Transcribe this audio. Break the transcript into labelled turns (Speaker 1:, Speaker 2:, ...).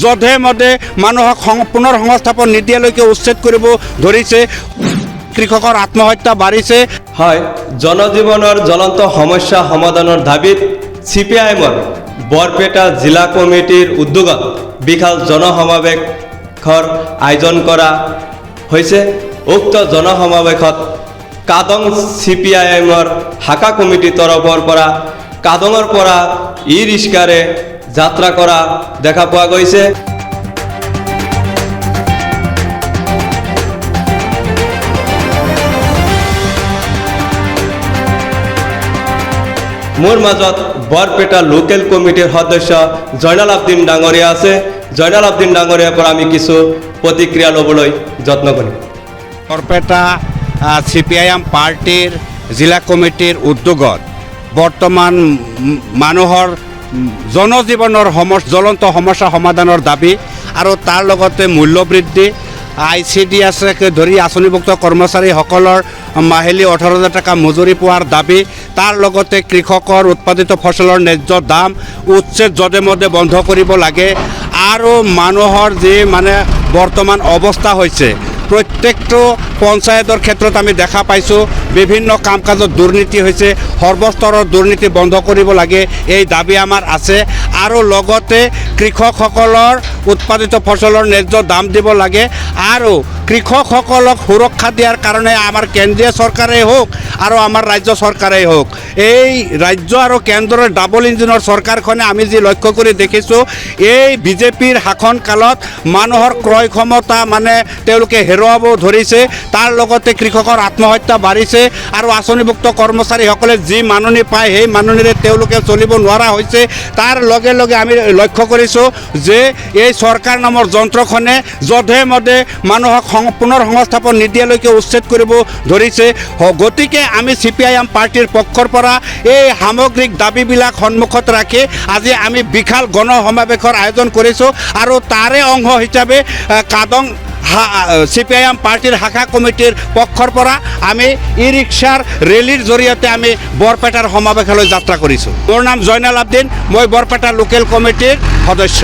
Speaker 1: যধে মধে মানুহক পুনৰ সংস্থাপন নিদিয়ালৈকে উচ্ছেদ কৰিব ধৰিছে। কৃষকৰ আত্মহত্যা বাঢ়িছে।
Speaker 2: হয়, জনজীৱনৰ জ্বলন্ত সমস্যা সমাধানৰ দাবীত CPIMৰ বৰপেটা জিলা কমিটিৰ উদ্যোগত বিশাল জনসমাৱেশৰ আয়োজন কৰা হৈছে। উক্ত জনসমাৱেশত কাদং CPIMৰ শাখা কমিটিৰ তৰফৰ পৰা কাদঙৰ পৰা ই-ৰিক্সাৰে যাত্ৰা কৰা দেখা পোৱা গৈছে। মোৰ মাজত বৰপেটা লোকেল কমিটিৰ সদস্য জয়নাল আব্দিন ডাঙৰীয়া আছে। জয়নাল আব্দিন ডাঙৰীয়াৰ পৰা আমি কিছু প্ৰতিক্ৰিয়া ল'বলৈ যত্ন কৰিম।
Speaker 1: বৰপেটা CPIM পাৰ্টিৰ জিলা কমিটিৰ উদ্যোগত বৰ্তমান মানুহৰ জনজীৱনৰ জ্বলন্ত সমস্যা সমাধানৰ দাবী আৰু তাৰ লগতে মূল্যবৃদ্ধি, ICDSকে ধৰি আঁচনিভুক্ত কৰ্মচাৰীসকলৰ মাহিলী 18,000 টকা মজুৰি পোৱাৰ দাবী, তাৰ লগতে কৃষকৰ উৎপাদিত ফচলৰ ন্যায্য দাম উচ্ছেদ যধে মধে বন্ধ কৰিব লাগে। আৰু মানুহৰ যি বৰ্তমান অৱস্থা হৈছে, প্ৰত্যেকটো পঞ্চায়তৰ ক্ষেত্ৰত আমি দেখা পাইছোঁ বিভিন্ন কাম কাজত দুৰ্নীতি হৈছে। সৰ্বস্তৰৰ দুৰ্নীতি বন্ধ কৰিব লাগে, এই দাবী আমাৰ আছে। আৰু লগতে কৃষকসকলৰ উৎপাদিত ফচলৰ ন্যায্য দাম দিব লাগে আৰু কৃষকসকলক সুৰক্ষা দিয়াৰ কাৰণে আমাৰ কেন্দ্ৰীয় চৰকাৰেই হওক আৰু আমাৰ ৰাজ্য চৰকাৰেই হওক, এই ৰাজ্য আৰু কেন্দ্ৰৰ ডাবল ইঞ্জিনৰ চৰকাৰখনে আমি যি লক্ষ্য কৰি দেখিছোঁ, এই বিজেপিৰ শাসনকালত মানুহৰ ক্ৰয় ক্ষমতা তেওঁলোকে হেৰুৱাব ধৰিছে। তাৰ লগতে কৃষকৰ আত্মহত্যা বাঢ়িছে আৰু আঁচনিভুক্ত কৰ্মচাৰীসকলে যি মাননি পায় সেই মাননিৰে তেওঁলোকে চলিব নোৱাৰা হৈছে। তাৰ লগে লগে আমি লক্ষ্য কৰিছোঁ যে এই চৰকাৰ নামৰ যন্ত্ৰখনে যধে মধে মানুহক পুনৰ সংস্থাপন নিদিয়ালৈকে উচ্ছেদ কৰিব ধৰিছে। গতিকে আমি CPIM পাৰ্টিৰ পক্ষৰ পৰা এই সামগ্ৰিক দাবীবিলাক সন্মুখত ৰাখি আজি আমি বিশাল গণসমাৱেশৰ আয়োজন কৰিছোঁ আৰু তাৰে অংশ হিচাপে কাদং CPIM পাৰ্টিৰ শাখা কমিটিৰ পক্ষৰ পৰা আমি ই-ৰিক্সাৰ ৰেলীৰ জৰিয়তে আমি বৰপেটাৰ সমাৱেশলৈ যাত্ৰা কৰিছোঁ। মোৰ নাম জয়নাল আব্দিন, মই বৰপেটা লোকেল কমিটিৰ সদস্য।